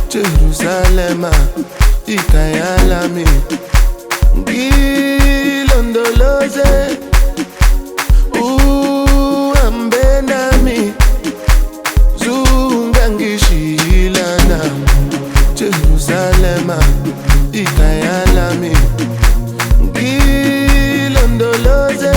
Jerusalem, ikayalami, gilondoloze, ambenami, zungangishilana. Jerusalem, ikayalami, gilondoloze.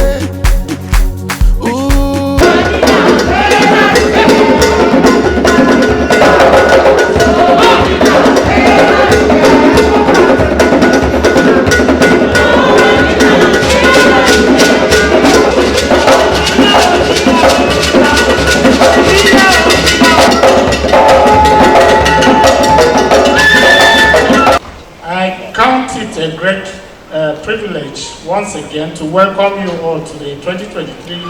A great privilege once again to welcome you all to the 2023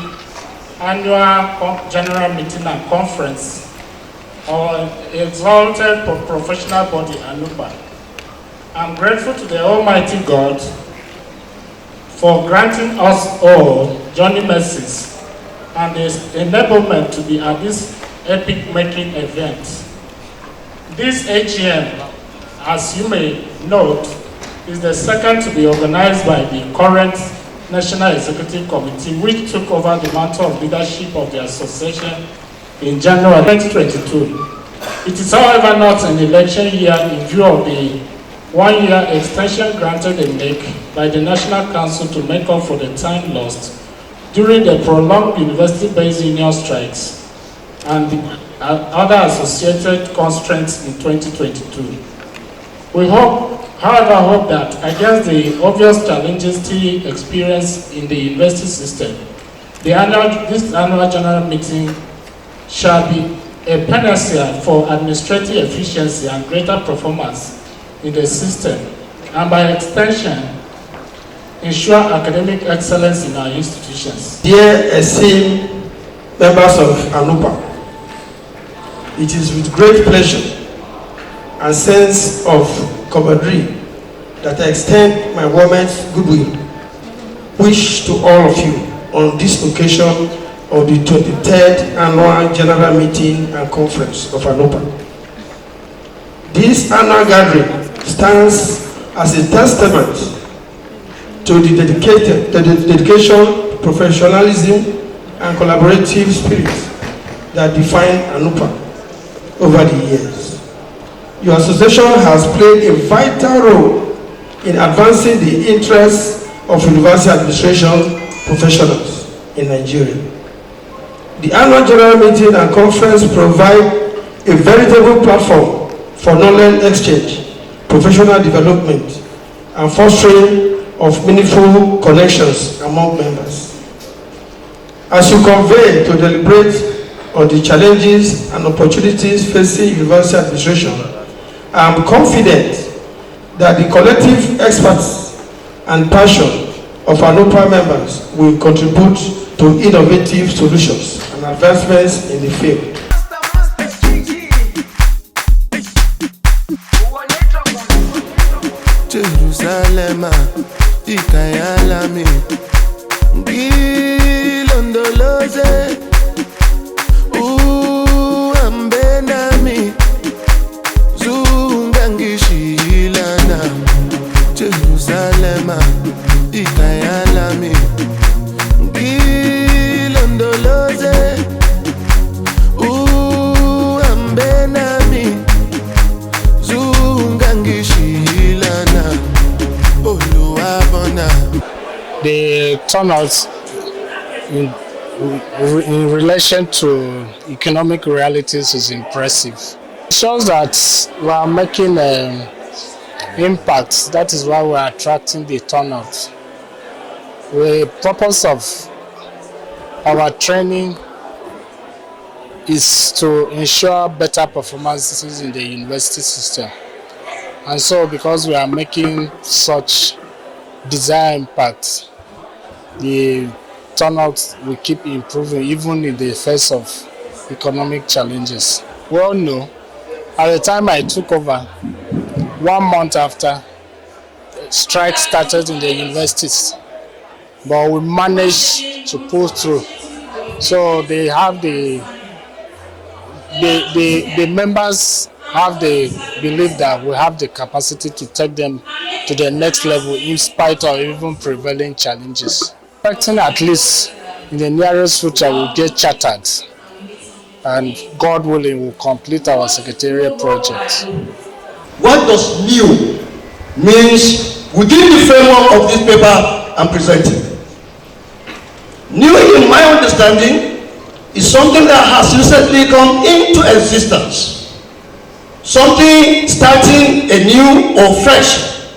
Annual General Meeting and Conference of Exalted Professional Body ANUPA. I'm grateful to the Almighty God for granting us all journey mercies and the enablement to be at this epic-making event. This AGM, as you may note, is the second to be organized by the current National Executive Committee, which took over the mantle of leadership of the association in January 2022. It is, however, not an election year in view of the one-year extension granted in NEC by the National Council to make up for the time lost during the prolonged university-based union strikes and the other associated constraints in 2022. We however, hope that against the obvious challenges still experienced in the university system, this annual general meeting shall be a panacea for administrative efficiency and greater performance in the system, and by extension, ensure academic excellence in our institutions. Dear esteemed members of ANUPA, it is with great pleasure and sense of camaraderie that I extend my warmest goodwill wish to all of you on this occasion of the 23rd Annual General Meeting and Conference of ANUPA. This annual gathering stands as a testament to the dedication, professionalism, and collaborative spirit that define ANUPA over the years. Your association has played a vital role in advancing the interests of university administration professionals in Nigeria. The annual general meeting and conference provide a veritable platform for knowledge exchange, professional development, and fostering of meaningful connections among members. As you convene to deliberate on the challenges and opportunities facing university administration, I am confident that the collective experts and passion of ANUPA members will contribute to innovative solutions and advancements in the field. Jerusalem, ikayalami, gilondoloze, ambenami, zungangishilana. Jerusalem, ikayalami, gilondoloze, ambenami, zungangishilana. The turnout in relation to economic realities is impressive. It shows that we are making impacts. That is why we are attracting the turnout. The purpose of our training is to ensure better performances in the university system. And so because we are making such desired impacts, the turnout will keep improving even in the face of economic challenges. We all know, at the time I took over, 1 month after, strike started in the universities, but we managed to pull through. So they have the members have the belief that we have the capacity to take them to the next level in spite of even prevailing challenges. Expecting at least in the nearest future we'll get chartered, and God willing we'll complete our secretariat project. What does new means within the framework of this paper I'm presenting? New, in my understanding, is something that has recently come into existence. Something starting anew or fresh,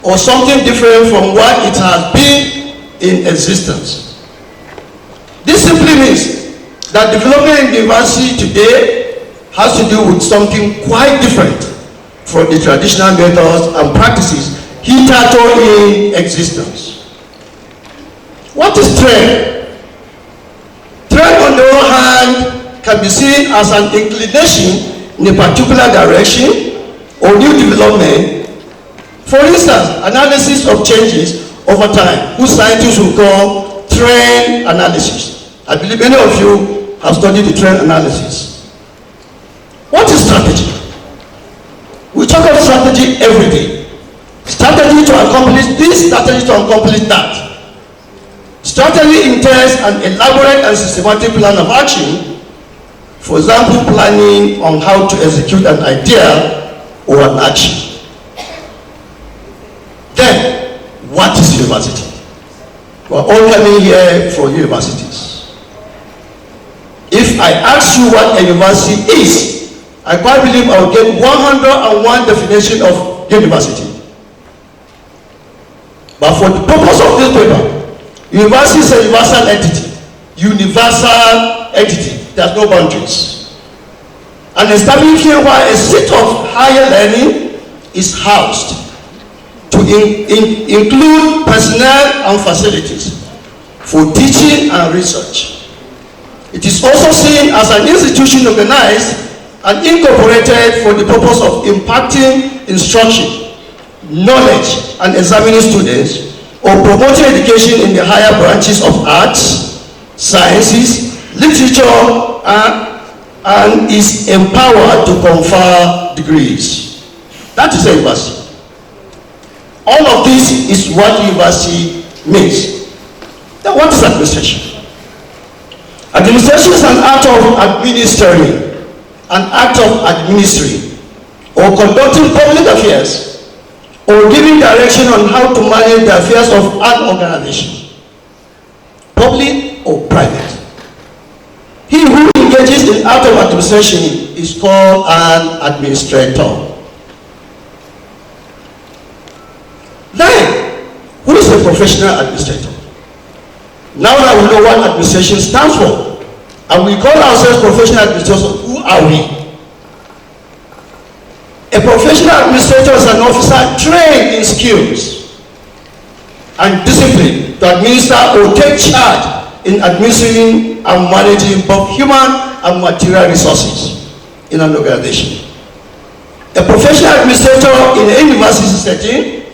or something different from what it has been in existence. This simply means that development in the university today has to do with something quite different from the traditional methods and practices hitherto in existence. What is trend? Trend, on the one hand, can be seen as an inclination in a particular direction or new development. For instance, analysis of changes over time, which scientists will call trend analysis. I believe many of you have studied the trend analysis. What is strategy? We talk of strategy every day. Strategy to accomplish this, strategy to accomplish that. Strategy entails an elaborate and systematic plan of action. For example, planning on how to execute an idea or an action. Then, what is university? We are all coming here for universities. If I ask you what a university is, I quite believe I will get 101 definition of university. But for the purpose of this paper, university is a universal entity. Universal entity. There's no boundaries. And establishing where a seat of higher learning is housed to include personnel and facilities for teaching and research. It is also seen as an institution organized and incorporated for the purpose of impacting instruction, knowledge, and examining students, or promoting education in the higher branches of arts, sciences, literature, and is empowered to confer degrees. That is a university. All of this is what university means. Then what is administration? Administration is an act of administering, an act of administering, or conducting public affairs, or giving direction on how to manage the affairs of an organization, public or private. He who engages in act of administration is called an administrator. Then, who is a professional administrator? Now that we know what administration stands for, and we call ourselves professional administrators, who are we? A professional administrator is an officer trained in skills and discipline to administer or take charge in administering and managing both human and material resources in an organization. A professional administrator in a university setting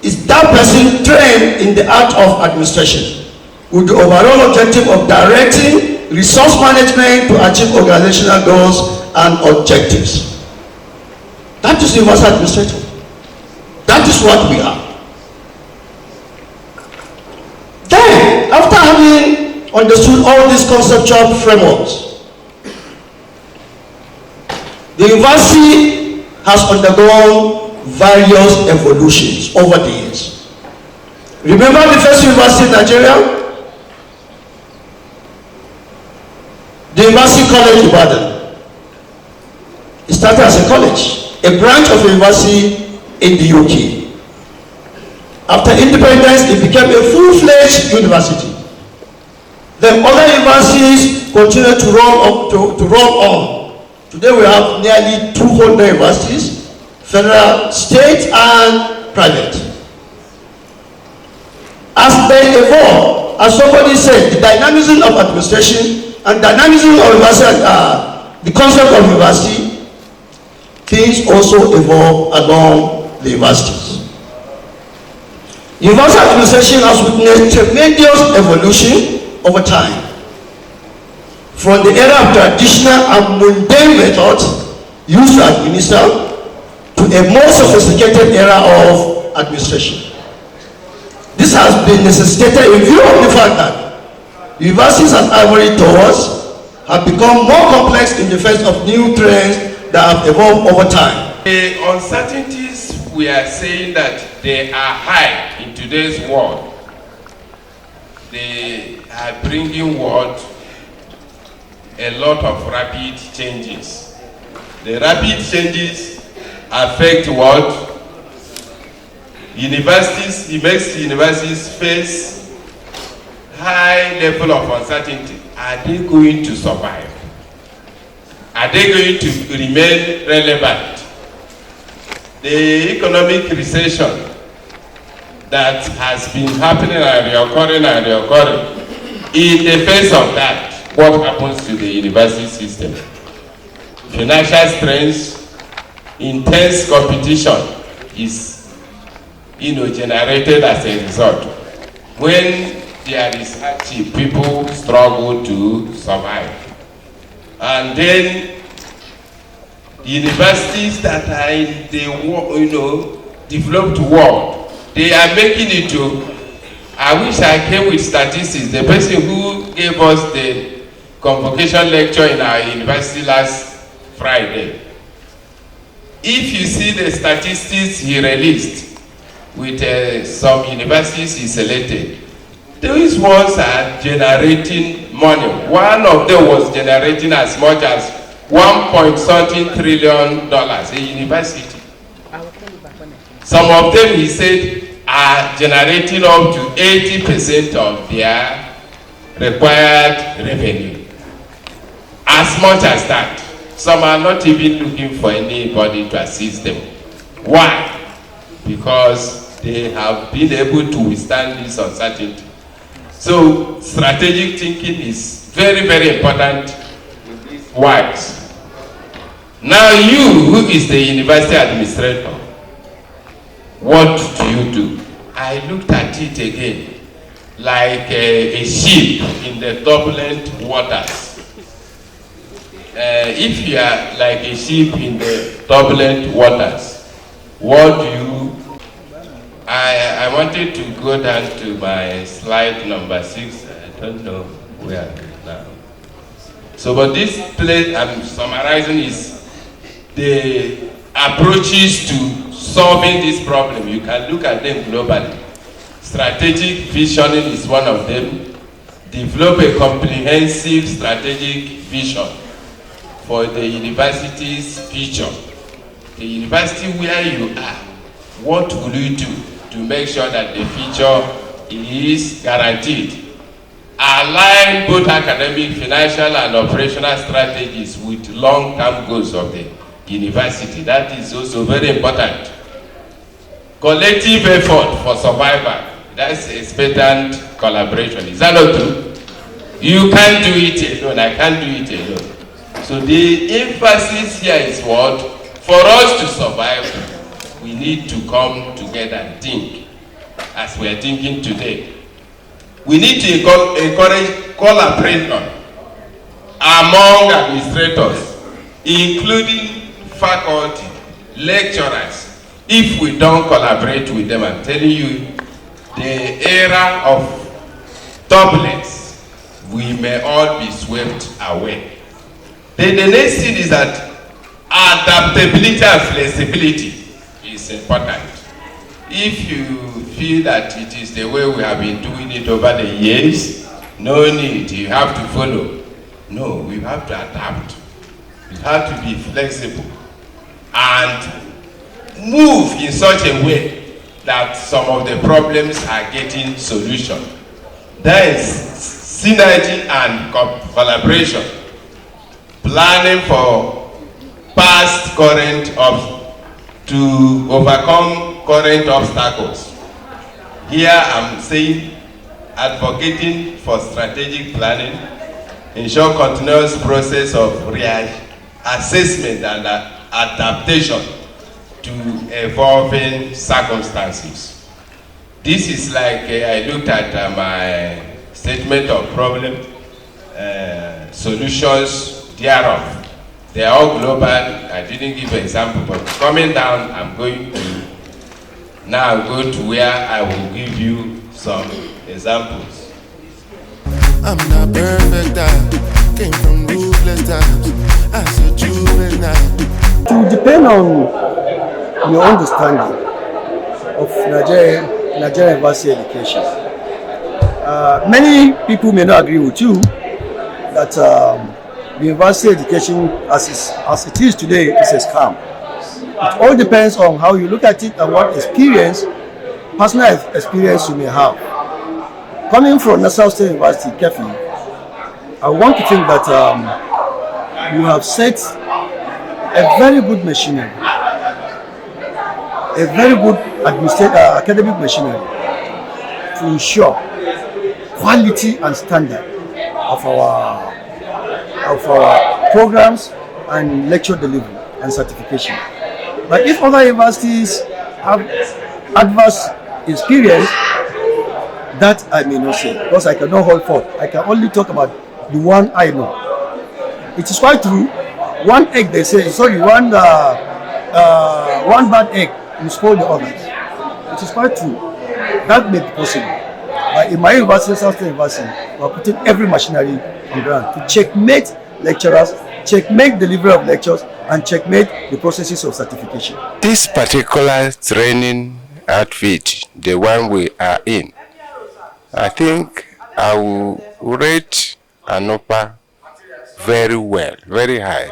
is that person trained in the art of administration with the overall objective of directing resource management to achieve organizational goals and objectives. That is universal administrator. That is what we are. Then, after having understood all these conceptual frameworks, the university has undergone various evolutions over the years. Remember the first university in Nigeria? The University College Ibadan. It started as a college, a branch of a university in the UK. After independence, it became a full-fledged university. Then other universities continued to run on. Today we have nearly 200 universities, federal, state, and private. As they evolve, as somebody said, the dynamism of administration and dynamism of university, the concept of university, things also evolve along the universities. University administration has witnessed tremendous evolution over time. From the era of traditional and mundane methods used to administer to a more sophisticated era of administration. This has been necessitated in view of the fact that universities and ivory towers have become more complex in the face of new trends that have evolved over time. The uncertainties we are saying that they are high in today's world. They are bringing what? A lot of rapid changes. The rapid changes affect what? Universities, it makes universities face high level of uncertainty. Are they going to survive? Are they going to remain relevant? The economic recession that has been happening and reoccurring, in the face of that, what happens to the university system? Financial strength, intense competition is generated as a result. When there is hardship, people struggle to survive. And then universities that are in the developed world, they are making it to. I wish I came with statistics. The person who gave us the convocation lecture in our university last Friday, if you see the statistics he released with some universities he selected, those ones are generating money. One of them was generating as much as $1.something trillion a university. Some of them, he said, are generating up to 80% of their required revenue. As much as that. Some are not even looking for anybody to assist them. Why? Because they have been able to withstand this uncertainty. So strategic thinking is very, very important in these works. Now you, who is the university administrator, what do you do? I looked at it again, like a ship in the turbulent waters. If you are like a ship in the turbulent waters, what do you? I wanted to go down to my slide number 6. I don't know where it is now. So, but this place I'm summarizing is the approaches to solving this problem. You can look at them globally. Strategic visioning is one of them. Develop a comprehensive strategic vision for the university's future. The university where you are, what will you do to make sure that the future is guaranteed? Align both academic, financial, and operational strategies with long-term goals of the university. That is also very important. Collective effort for survival. That's expectant collaboration. Is that not true? You can't do it alone. I can't do it alone. So the emphasis here is what? For us to survive, we need to come together and think as we are thinking today. We need to encourage collaboration among administrators, including faculty, lecturers. If we don't collaborate with them, I'm telling you, the era of turbulence, we may all be swept away. Then the next thing is that adaptability and flexibility is important. If you feel that it is the way we have been doing it over the years, no need, you have to follow. No, we have to adapt. We have to be flexible and move in such a way that some of the problems are getting solution. There is synergy and collaboration. Planning for past current to overcome current obstacles. Here I'm saying advocating for strategic planning, ensure continuous process of assessment and adaptation to evolving circumstances. This is like I looked at my statement of problem, solutions thereof. They are all global. I didn't give an example, but coming down, I'm going to now go to where I will give you some examples. I'm not perfect, I came from ruthless times as a juvenile. It will depend on your understanding of Nigerian university education. Many people may not agree with you that the university education as it is today is a scam. It all depends on how you look at it and what personal experience you may have. Coming from Nassau State University, Kefi, I want to think that you have set a very good machinery, a very good academic machinery to ensure quality and standard of our programs and lecture delivery and certification. But if other universities have adverse experience, that I may not say, because I cannot hold forth. I can only talk about the one I know. It is quite true. One egg, they say, sorry, one bad egg will spoil the others. It is quite true. That may be possible. But in my university, South State University, we are putting every machinery on ground to checkmate lecturers, checkmate delivery of lectures, and checkmate the processes of certification. This particular training outfit, the one we are in, I think I will rate ANUPA very well, very high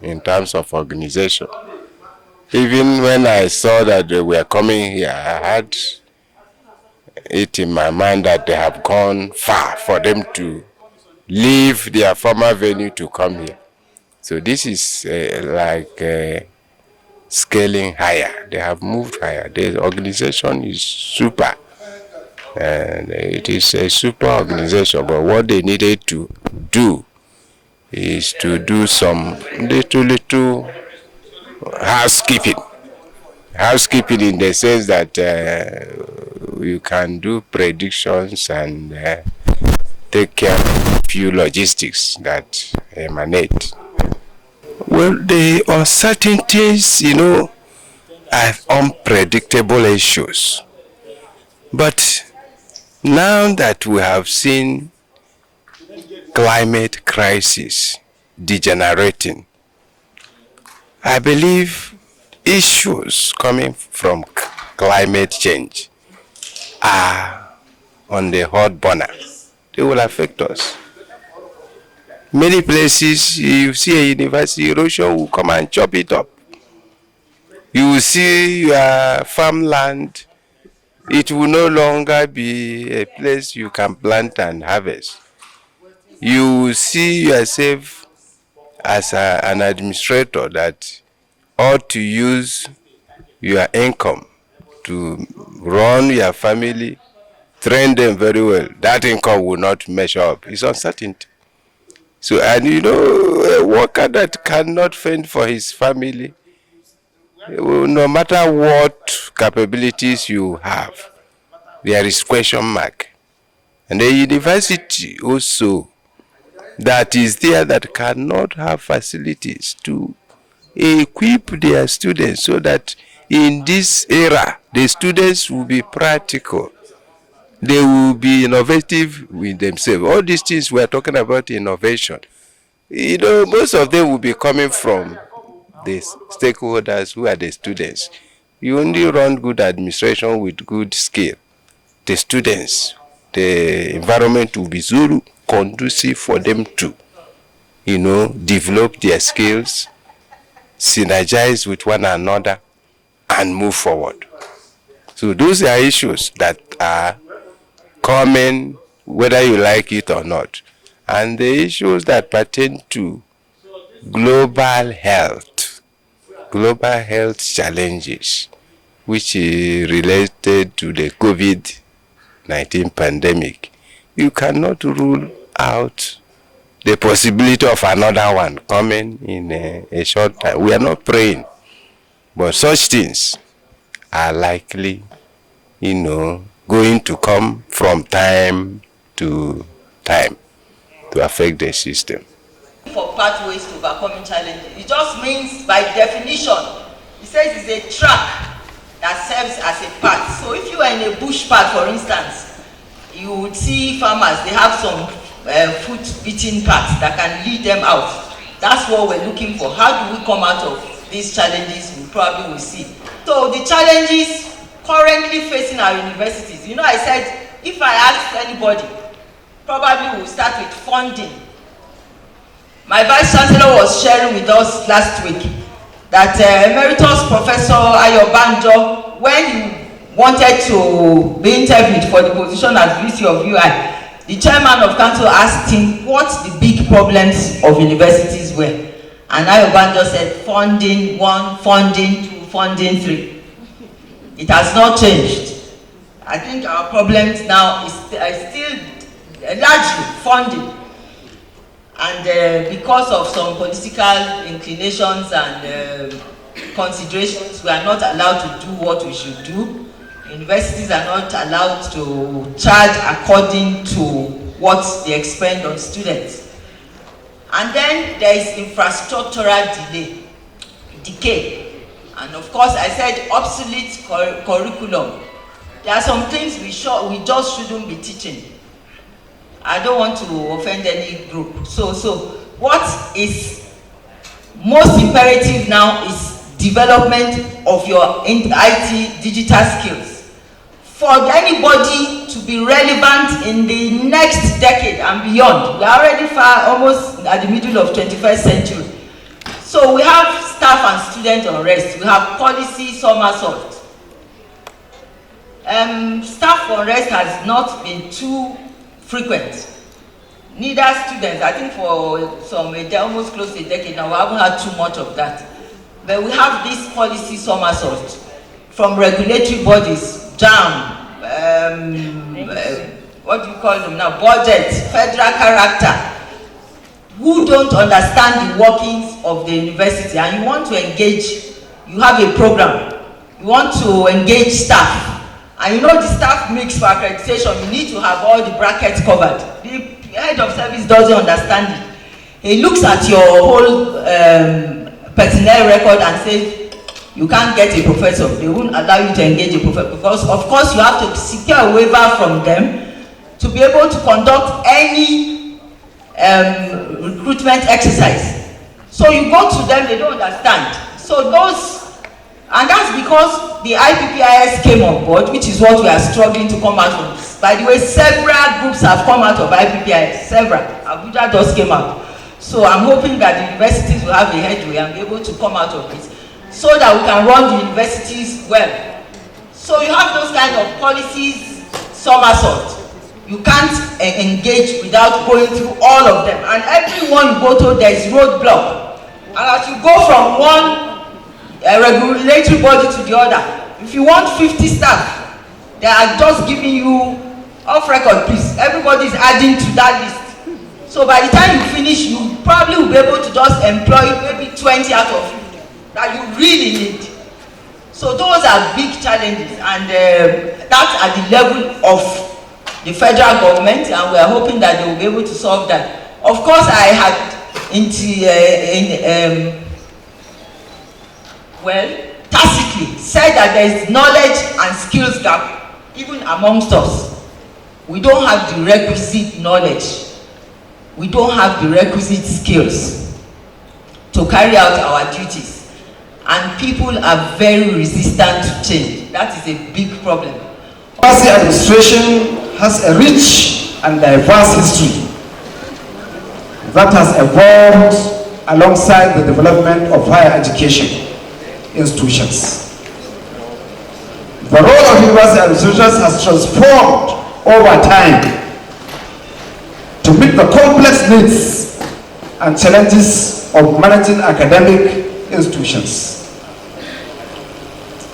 in terms of organization. Even when I saw that they were coming here, I had it in my mind that they have gone far for them to leave their former venue to come here. So this is scaling higher. They have moved higher. The organization is super. And it is a super organization, but what they needed to do is to do some little housekeeping. Housekeeping in the sense that you can do predictions and take care of a few logistics that emanate. Well, the uncertainties, are unpredictable issues. But now that we have seen climate crisis degenerating, I believe issues coming from climate change are on the hot burner. They will affect us. Many places, you see a university, erosion will come and chop it up. You will see your farmland, it will no longer be a place you can plant and harvest. You will see yourself as an administrator that ought to use your income to run your family, train them very well. That income will not measure up. It's uncertainty. So, and a worker that cannot fend for his family, no matter what capabilities you have, there is question mark. And the university also that is there that cannot have facilities to equip their students so that in this era, the students will be practical. They will be innovative with themselves. All these things we are talking about innovation. Most of them will be coming from the stakeholders who are the students. You only run good administration with good skill. The students, the environment will be so conducive for them to, develop their skills, synergize with one another, and move forward. So those are issues that are common, whether you like it or not. And the issues that pertain to global health challenges, which is related to the COVID-19 pandemic, you cannot rule out the possibility of another one coming in a short time. We are not praying, but such things are likely, going to come from time to time to affect the system. For pathways to overcoming challenges. It just means, by definition, it says it's a track that serves as a path. So if you are in a bush path, for instance, you would see farmers, they have some foot-beating paths that can lead them out. That's what we're looking for. How do we come out of these challenges? We probably will see. So the challenges currently facing our universities, you know, I said, if I ask anybody, probably we'll start with funding. My Vice Chancellor was sharing with us last week that Emeritus Professor Ayobanjo, when he wanted to be interviewed for the position as VC of UI, the chairman of council asked him what the big problems of universities were. And Ayobanjo said, funding 1, funding 2, funding 3. It has not changed. I think our problems now is still largely funding. And because of some political inclinations and considerations, we are not allowed to do what we should do. Universities are not allowed to charge according to what they expend on students. And then there is infrastructural decay. And of course, I said obsolete curriculum. There are some things we just shouldn't be teaching. I don't want to offend any group. So what is most imperative now is development of your IT digital skills. For anybody to be relevant in the next decade and beyond, we are already far, almost at the middle of 21st century. So we have staff and student unrest. We have policy somersault. Staff unrest has not been too frequent. Neither students, I think for some, almost close to a decade now, we haven't had too much of that. But we have this policy somersault from regulatory bodies, JAM, what do you call them now, budget, federal character, who don't understand the workings of the university. And you want to engage, you have a program, you want to engage staff. And you know the staff mix for accreditation, you need to have all the brackets covered. The head of service doesn't understand it. He looks at your whole personnel record and says, you can't get a professor. They won't allow you to engage a professor because, of course, you have to secure a waiver from them to be able to conduct any recruitment exercise. So you go to them, they don't understand. So and that's because the IPPIS came on board, which is what we are struggling to come out from. By the way, several groups have come out of IPPIS, several. Abuja just came out. So I'm hoping that the universities will have a headway and be able to come out of it so that we can run the universities well. So you have those kind of policies, somersault. You can't engage without going through all of them. And everyone you go to, there is roadblock. And as you go from one regulatory body to the other, if you want 50 staff, they are just giving you off record, please. Everybody is adding to that list. So by the time you finish, you probably will be able to just employ maybe 20 out of 50 that you really need. So those are big challenges, and that's at the level of the federal government, and we are hoping that they will be able to solve that. Of course, I had tacitly said that there is knowledge and skills gap even amongst us. We don't have the requisite knowledge. We don't have the requisite skills to carry out our duties. And people are very resistant to change. That is a big problem. University administration has a rich and diverse history that has evolved alongside the development of higher education institutions. The role of university administrators has transformed over time to meet the complex needs and challenges of managing academic institutions.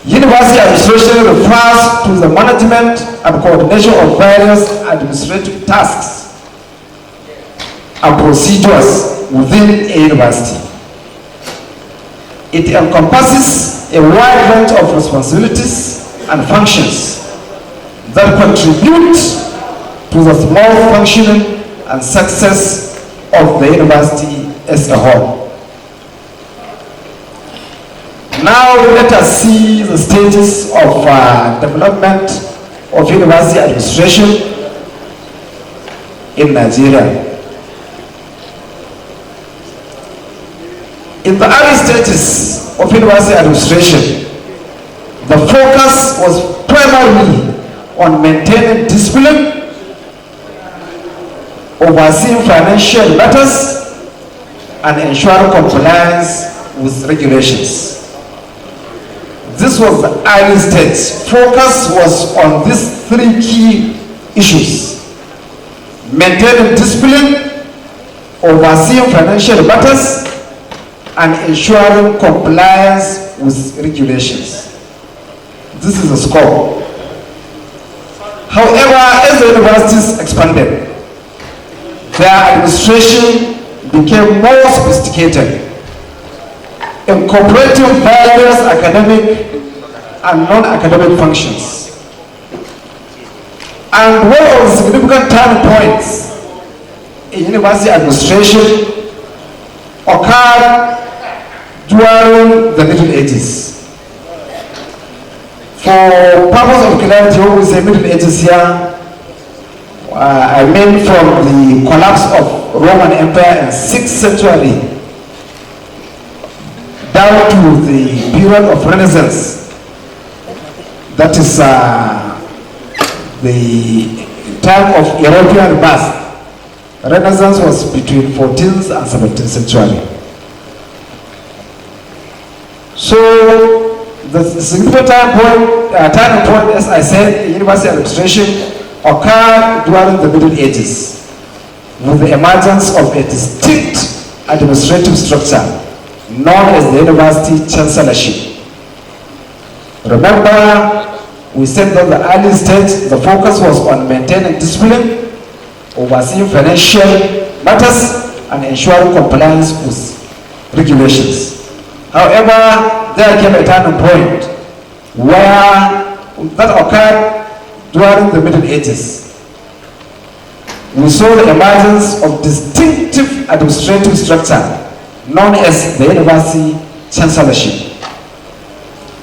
University administration refers to the management and coordination of various administrative tasks and procedures within a university. It encompasses a wide range of responsibilities and functions that contribute to the small functioning and success of the university as a whole. Now let us see the status of development of university administration in Nigeria. In the early stages of university administration, the focus was primarily on maintaining discipline, overseeing financial matters, and ensuring compliance with regulations. This was the early stage. Focus was on these three key issues: maintaining discipline, overseeing financial matters, and ensuring compliance with regulations. This is the scope. However, as the universities expanded, their administration became more sophisticated, incorporating various academic and non-academic functions. And one of the significant turning points in university administration occurred during the Middle Ages. For purpose of clarity, when we say Middle Ages here, I mean from the collapse of Roman Empire in 6th century down to the period of Renaissance. That is the time of European birth. Renaissance was between 14th and 17th century. So the significant turning point, as I said, in university administration occurred during the Middle Ages with the emergence of a distinct administrative structure known as the University Chancellorship. Remember, we said that the early stage, the focus was on maintaining discipline, overseeing financial matters, and ensuring compliance with regulations. However, there came a turning point where that occurred during the Middle Ages. We saw the emergence of distinctive administrative structure known as the University Chancellorship,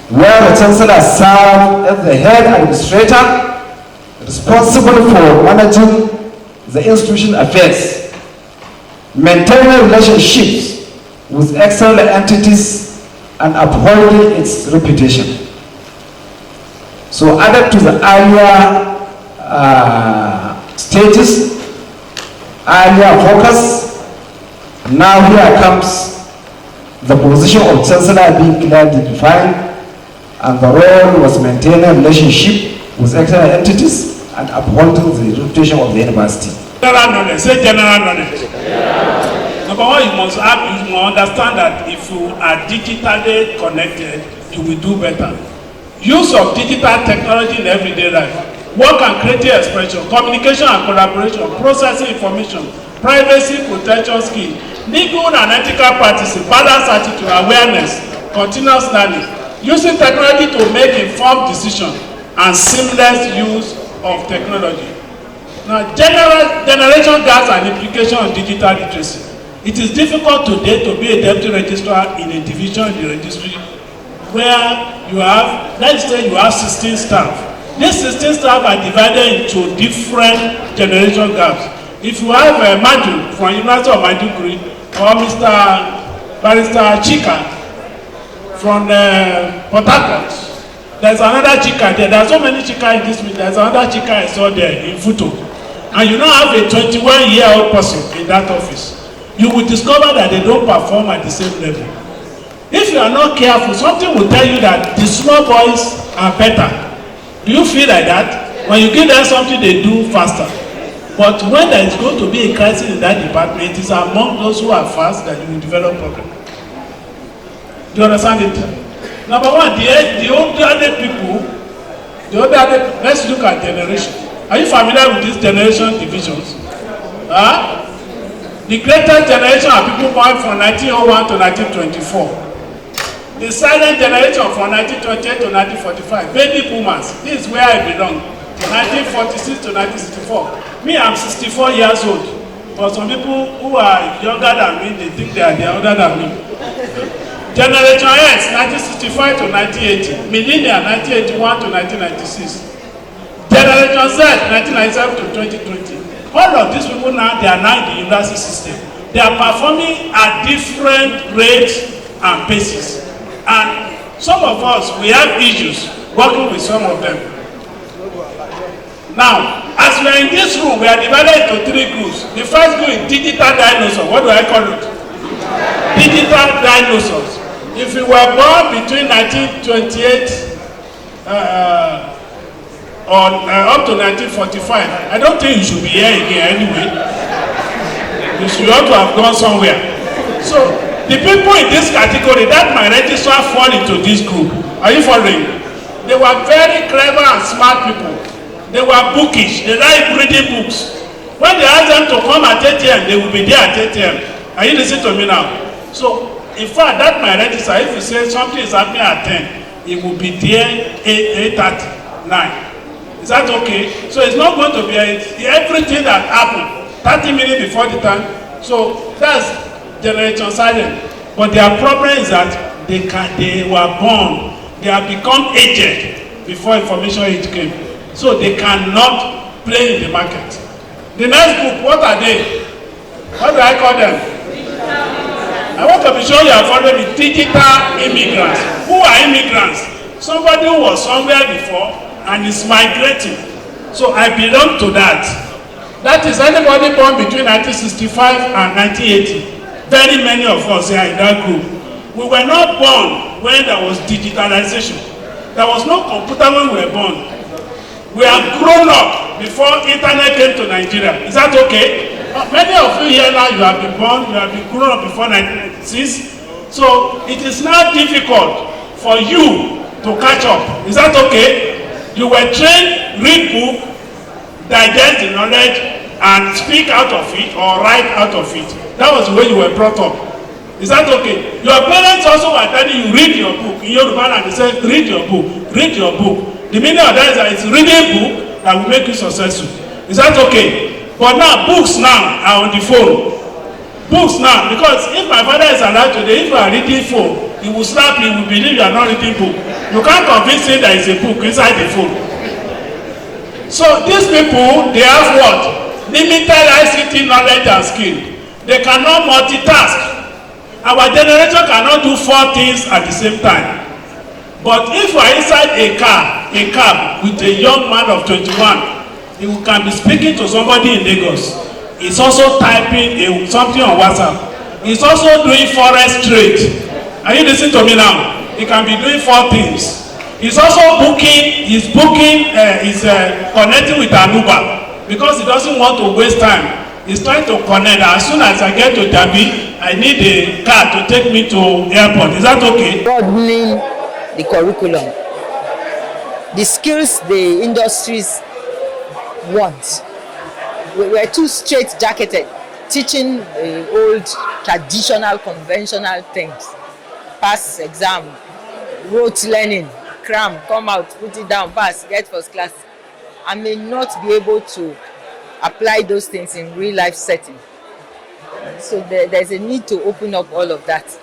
where the Chancellor served as the head administrator responsible for managing the institution affairs, maintaining relationships with external entities, and upholding its reputation. So added to the earlier stages, earlier focus, now here comes the position of Chancellor being clearly defined, and the role was maintaining relationship with external entities and upholding the reputation of the university. General knowledge, say general knowledge. Number one, you must understand that if you are digitally connected, you will do better. Use of digital technology in everyday life. Work and creative expression, communication and collaboration, processing information, privacy protection skills, legal and ethical practices, balanced attitude, awareness, continuous learning, using technology to make informed decisions, and seamless use of technology. Now, generation gaps and implication of digital literacy. It is difficult today to be a deputy registrar in a division in the registry where you have, let's say you have 16 staff. These 16 staff are divided into different generation gaps. If you have a Madu from University of Maiduguri or Mr. Barrister Chika from Port Harcourt, there's another Chika there. There are so many Chika in this meeting. There's another Chika I saw there in Futo. And you now have a 21-year-old person in that office. You will discover that they don't perform at the same level. If you are not careful, something will tell you that the small boys are better. Do you feel like that? When you give them something, they do faster. But when there is going to be a crisis in that department, it is among those who are fast that you will develop problem. Do you understand it? Number one, the older people, let's look at generation. Are you familiar with these generation divisions? The greatest generation are people born from 1901 to 1924. The silent generation from 1928 to 1945. Baby boomers. This is where I belong. 1946 to 1964. Me, I'm 64 years old. But some people who are younger than me, they think they are older than me. Generation X, 1965 to 1980. Millennial, 1981 to 1996. Generation Z, 1997 to 2020. All of these people now, they are now in the university system. They are performing at different rates and paces. And some of us, we have issues working with some of them. Now, as we are in this room, we are divided into 3 groups. The first group is digital dinosaurs. What do I call it? Digital dinosaurs. If you were born between 1928 up to 1945, I don't think you should be here again anyway. You should ought to have gone somewhere. So, the people in this category, that my registrar fall into this group. Are you following? They were very clever and smart people. They were bookish. They like reading books. When they ask them to come at 8 a.m., they will be there at 8 a.m. Are you listening to me now? So, in fact, that my registrar, if you say something is happening at 10, it will be there 8:30, 9. Is that okay? So it's not going to be everything that happened 30 minutes before the time. So that's generation silent. But their problem is that they were born, they have become aged before information age came. So they cannot play in the market. The next group, what are they? What do I call them? I want to be sure you have followed the digital immigrants. Who are immigrants? Somebody who was somewhere before and is migrating. So I belong to that. That is anybody born between 1965 and 1980. Very many of us are in that group. We were not born when there was digitalization. There was no computer when we were born. We have grown up before internet came to Nigeria. Is that okay? Many of you here now, you have been born, you have been grown up before 1996. So it is now difficult for you to catch up. Is that okay? You were trained, read book, digest the knowledge, and speak out of it or write out of it. That was the way you were brought up. Is that okay? Your parents also were telling you, read your book. In Yoruba, and they said, read your book, read your book. The meaning of that is that it's reading book that will make you successful. Is that okay? But now, books now are on the phone. Books now, because if my father is alive today, if you are reading phone, he will slap you, he will believe you are not reading book. You can't convince him there is a book inside the phone. So these people, they have what? Limited ICT knowledge and skill. They cannot multitask. Our generation cannot do 4 things at the same time. But if you are inside a cab with a young man of 21, he can be speaking to somebody in Lagos. He's also typing something on WhatsApp. He's also doing forest trade. Are you listening to me now? He can be doing 4 things. He's also connecting with ANUPA because he doesn't want to waste time. He's trying to connect. As soon as I get to Dabi, I need a car to take me to airport. Is that okay? Broadening the curriculum. The skills the industries want. We're too straight-jacketed, teaching old, traditional, conventional things. Pass exam, rote learning, cram, come out, put it down, pass, get first class. I may not be able to apply those things in real-life setting. So there's a need to open up all of that.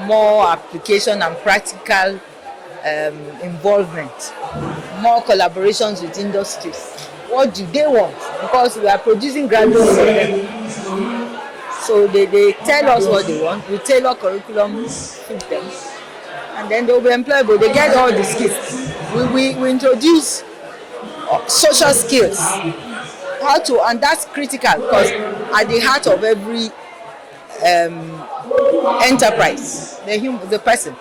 More application and practical involvement. More collaborations with industries. What do they want? Because we are producing graduates for them. So they tell us what they want. We tailor curriculum to them. And then they'll be employable. They get all the skills. We introduce social skills. How to, and that's critical because at the heart of every enterprise, the person.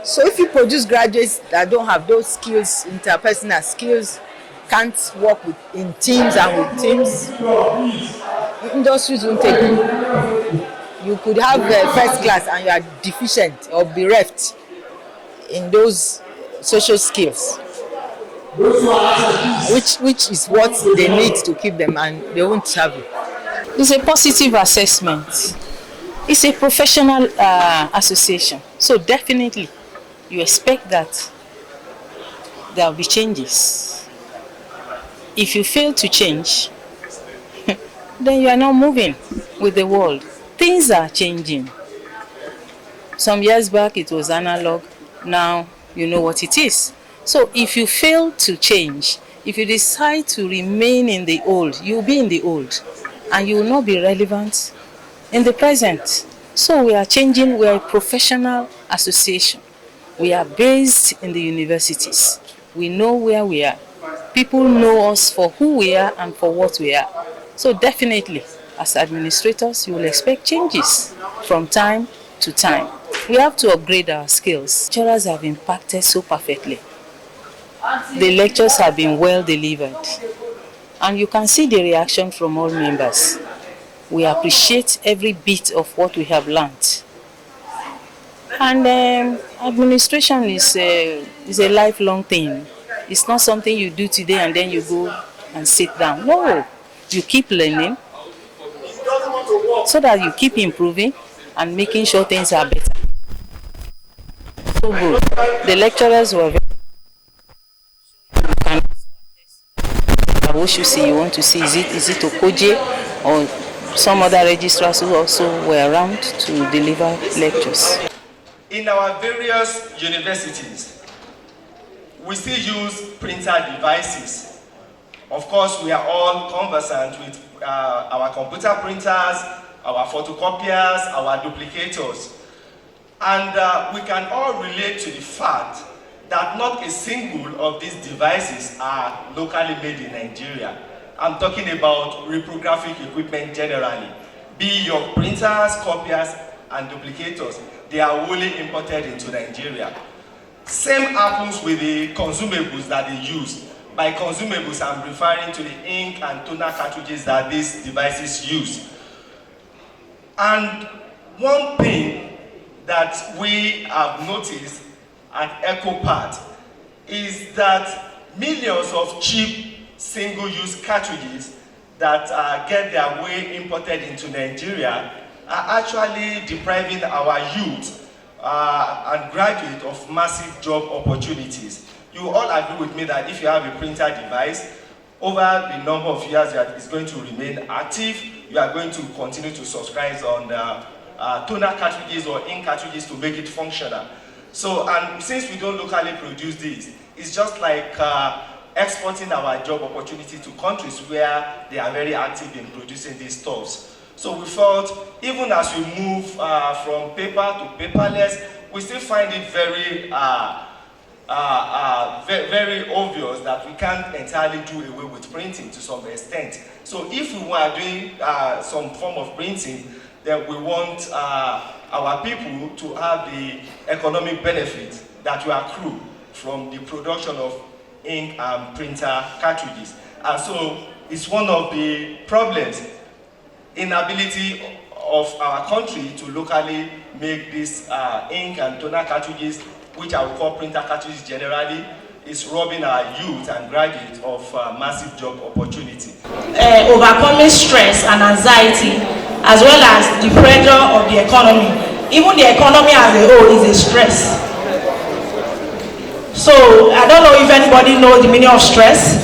So if you produce graduates that don't have those skills, interpersonal skills, can't work in teams and with teams, industries won't take you. You could have first class and you are deficient or bereft in those social skills, which is what they need to keep them, and they won't have it. It's a positive assessment. It's a professional association. So definitely you expect that there will be changes. If you fail to change, then you are not moving with the world. Things are changing. Some years back it was analog, now you know what it is. So if you fail to change, if you decide to remain in the old, you will be in the old and you will not be relevant in the present. So we are changing. We are a professional association. We are based in the universities. We know where we are. People know us for who we are and for what we are. So definitely, as administrators, you will expect changes from time to time. We have to upgrade our skills. Lecturers have impacted so perfectly. The lectures have been well delivered. And you can see the reaction from all members. We appreciate every bit of what we have learned. And administration is a lifelong thing. It's not something you do today and then you go and sit down. No, you keep learning so that you keep improving and making sure things are better. So good. The lecturers were very what you see, you want to see, is it Okoje or some other registrars who also were around to deliver lectures. In our various universities, we still use printer devices. Of course, we are all conversant with our computer printers, our photocopiers, our duplicators. And we can all relate to the fact that not a single of these devices are locally made in Nigeria. I'm talking about reprographic equipment generally. Be your printers, copiers, and duplicators, they are wholly imported into Nigeria. Same happens with the consumables that they use. By consumables, I'm referring to the ink and toner cartridges that these devices use. And one thing that we have noticed at EcoPart is that millions of cheap single-use cartridges that get their way imported into Nigeria are actually depriving our youth and graduates of massive job opportunities. You all agree with me that if you have a printer device, over the number of years that it's going to remain active, you are going to continue to subscribe on toner cartridges or ink cartridges to make it functional. So, and since we don't locally produce these, it's just like exporting our job opportunity to countries where they are very active in producing these stuffs. So we felt, even as we move from paper to paperless, we still find it very, very obvious that we can't entirely do away with printing to some extent. So if we were doing some form of printing, then we want our people to have the economic benefit that will accrue from the production of ink and printer cartridges. And so it's one of the problems, inability of our country to locally make this ink and toner cartridges, which I will call printer cartridges generally, is robbing our youth and graduates of massive job opportunity. Overcoming stress and anxiety, as well as the pressure of the economy. Even the economy as a whole is a stress. So I don't know if anybody knows the meaning of stress.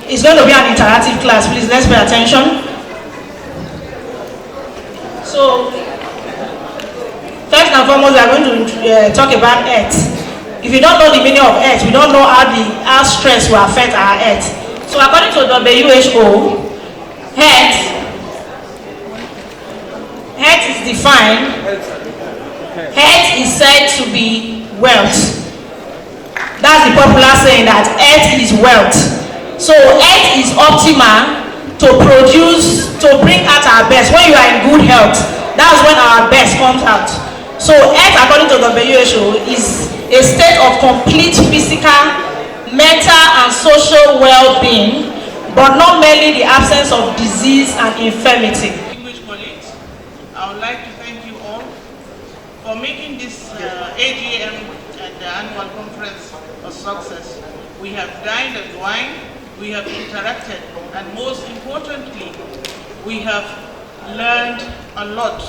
It's going to be an interactive class, please let's pay attention. So first and foremost, we are going to talk about health. If you don't know the meaning of health, we don't know how stress will affect our health. So according to WHO, health is defined. Health is said to be wealth. That's the popular saying that health is wealth. So health is optimal to produce, to bring out our best. When you are in good health, that's when our best comes out. So health, according to the WHO, is a state of complete physical, mental, and social well-being, but not merely the absence of disease and infirmity. Distinguished colleagues, I would like to thank you all for making this AGM and the annual conference a success. We have dined and wined, we have interacted, and most importantly, we have learned a lot.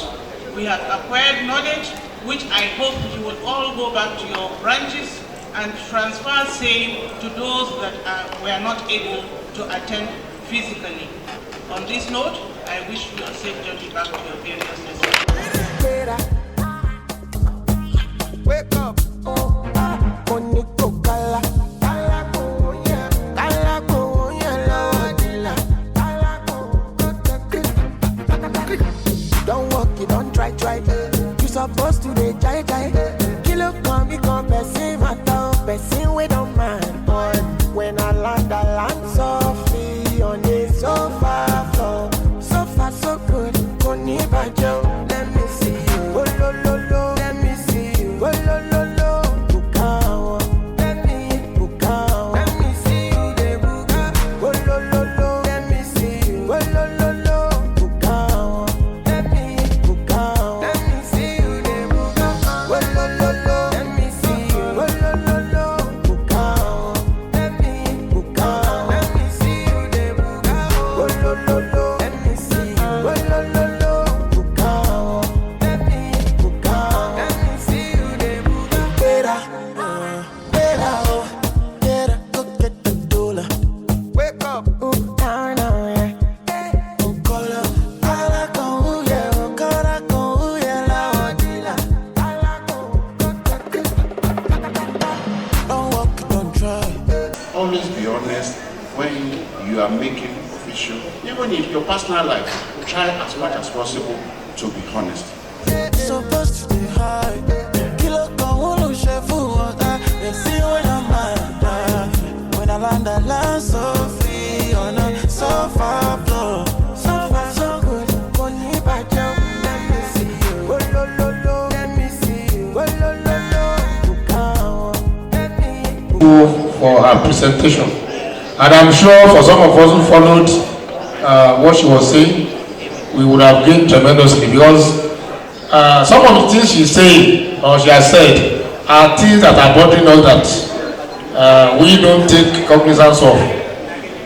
We have acquired knowledge, which I hope you will all go back to your branches and transfer same to those that were not able to attend physically. On this note, I wish you a safe journey back to your various destinations. Wake up. Don't walk, you don't try. You supposed to dey jai. Kilo come person matter, person we don't mind. Boy, when I land softly on the sofa floor. So far so good, koni bajo. Let me see you, oh lo lo lo. Let me see you, oh lo lo lo. Bukawa, let me bukawa. Let me see you, de buka, oh lo lo lo. Let me see you, oh lo lo lo. Bukawa, let me bukawa. Let me see you, de buka, oh lo lo lo. Let me see you, oh lo lo lo. Bukawa, let me bukawa. Let me see you, de buka, oh lo lo lo. Let me see you, oh lo lo lo. Bukawa, let me bukawa. Let me see you, de buka. Better, go get the dollar. Wake up, down, yeah. Call don't walk, don't try. Always be honest when you are making official. Even in your personal life, try as much as possible to be honest. Supposed to be high. Kilo kahulu shefu water. They see when I'm mad. When I land so free on a sofa floor. So far so good. Koni bajo. Let me see you. Oh lo lo lo. Let me see you. Oh lo lo lo. Bukawa. Let me. For her presentation, and I'm sure for some of us who followed what she was saying, we would have gained tremendously, because some of the things she's saying or she has said are things that are bothering us that we don't take cognizance of.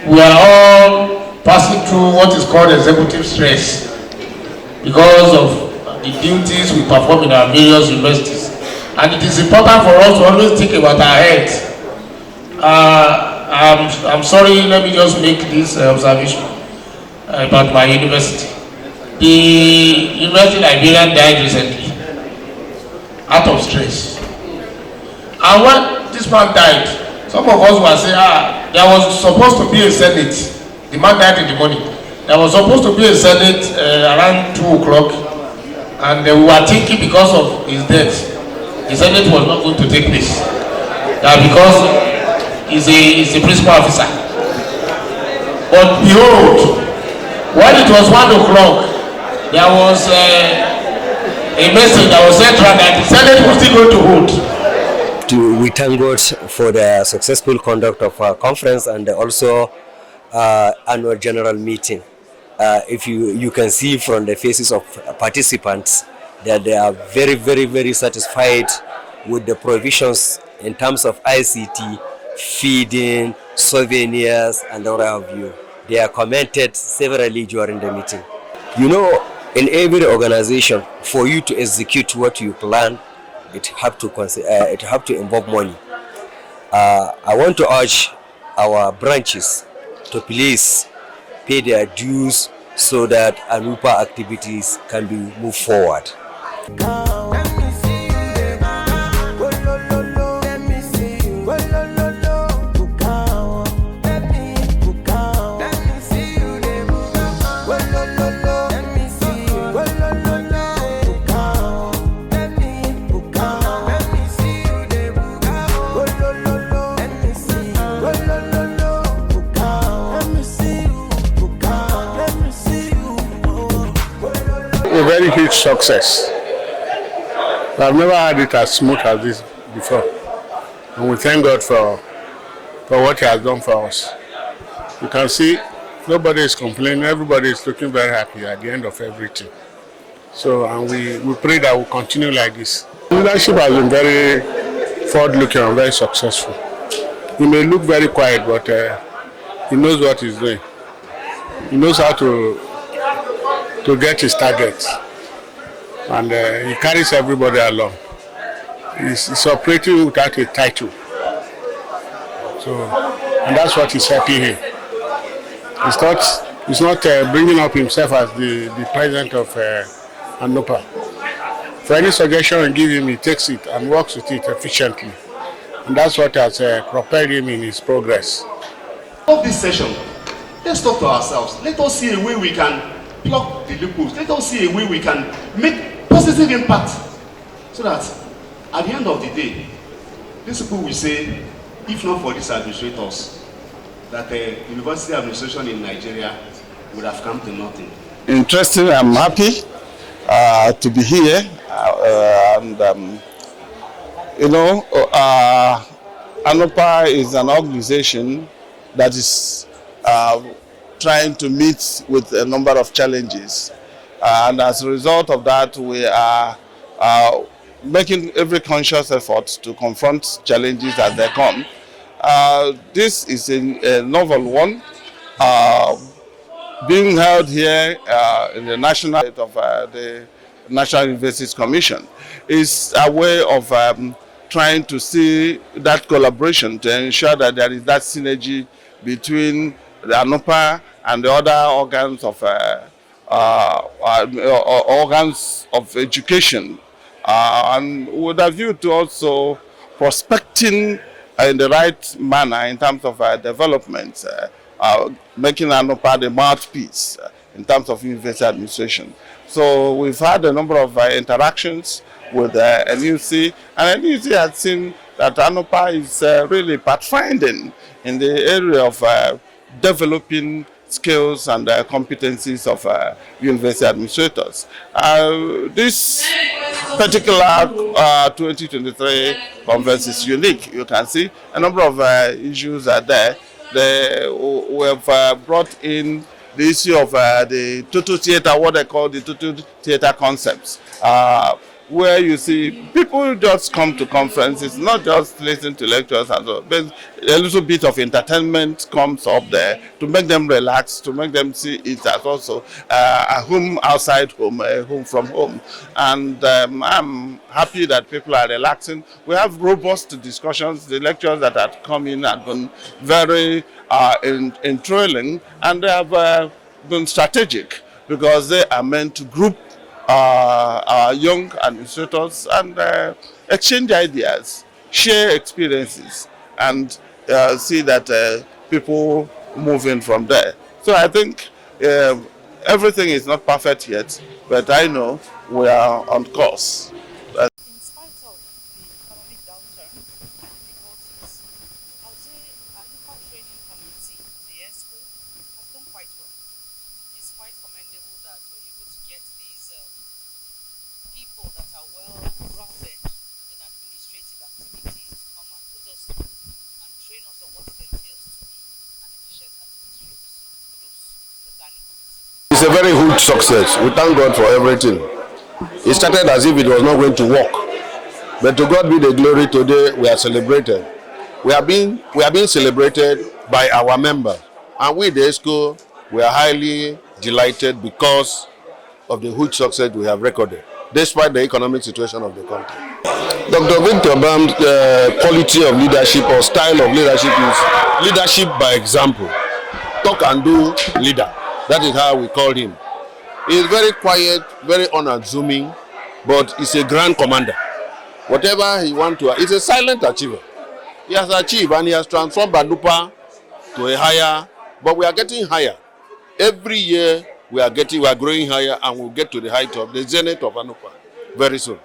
We are all passing through what is called executive stress because of the duties we perform in our various universities, and it is important for us to always think about our health. I'm sorry, let me just make this observation about my university. The University Nigerian died recently out of stress. And when this man died, some of us were saying, there was supposed to be a Senate. The man died in the morning. There was supposed to be a Senate around 2 o'clock, and we were thinking because of his death, the Senate was not going to take place. Because he's a principal officer. But behold, when it was 1 o'clock, there was a message that was sent around that the Senate was still going to hold. We thank God for the successful conduct of our conference and also annual general meeting. If you can see from the faces of participants that they are very, very, very satisfied with the provisions in terms of ICT, feeding, souvenirs, and what have you. They are commented severally during the meeting. You know, in every organization, for you to execute what you plan, it have to involve money. I want to urge our branches to please pay their dues so that ANUPA activities can be moved forward. A very huge success. I've never had it as smooth as this before, and we thank God for what He has done for us. You can see nobody is complaining, everybody is looking very happy at the end of everything. So, and we pray that we'll continue like this. Leadership has been very forward-looking and very successful. He may look very quiet, but he knows what he's doing. He knows how to get his targets, and he carries everybody along. He's operating without a title, so, and that's what is helping him. He's not bringing up himself as the president of ANUPA. For any suggestion I give him, he takes it and works with it efficiently. And that's what has propelled him in his progress. Of this session, let's talk to ourselves. Let us see a way we can plug the loopholes. Let us see a way we can make positive impact, so that at the end of the day, these people will say, if not for these administrators, that the university administration in Nigeria would have come to nothing. Interesting. I'm happy to be here, ANUPA is an organization that is trying to meet with a number of challenges, and as a result of that, we are making every conscious effort to confront challenges as they come. This is a novel one, being held here in the National Universities Commission. Is a way of trying to see that collaboration to ensure that there is that synergy between the ANUPA and the other organs of education, and with a view to also prospecting in the right manner in terms of development, making ANUPA the mouthpiece in terms of university administration. So we've had a number of interactions with NUC, and NUC has seen that ANUPA is really pathfinding in the area of developing skills and competencies of university administrators. This particular 2023 conference is unique. You can see a number of issues are there. We have brought in the issue of the total theater, what they call the total theater concepts, where you see people just come to conferences, not just listen to lectures, and so, but a little bit of entertainment comes up there to make them relax, to make them see it as also a home outside home, a home from home. And I'm happy that people are relaxing. We have robust discussions. The lectures that have come in have been very enthralling, and they have been strategic, because they are meant to group our young administrators and exchange ideas, share experiences, and see that people move in from there. So I think everything is not perfect yet, but I know we are on course. In spite of the economic downturn and difficulties, I would say ANUPA training committee, the ESCO, has done quite well. It's quite commendable that we're able to get these people that are well-rounded in administrative activities to come and put us through and train us on what it entails to be an efficient administrator. So kudos to the planning committee. It's a very huge success. We thank God for everything. It started as if it was not going to work, but to God be the glory. Today we are celebrated. We are being celebrated by our members, and we, the ESCO, we are highly delighted because of the huge success we have recorded, despite the economic situation of the country. Dr. Victor Bam's quality of leadership or style of leadership is leadership by example. Talk and do leader. That is how we call him. He is very quiet, very unassuming, but he's a grand commander. Whatever he wants to, he's a silent achiever. He has achieved and he has transformed ANUPA to a higher, but we are getting higher. Every year we are growing higher, and we'll get to the height of the zenith of ANUPA very soon.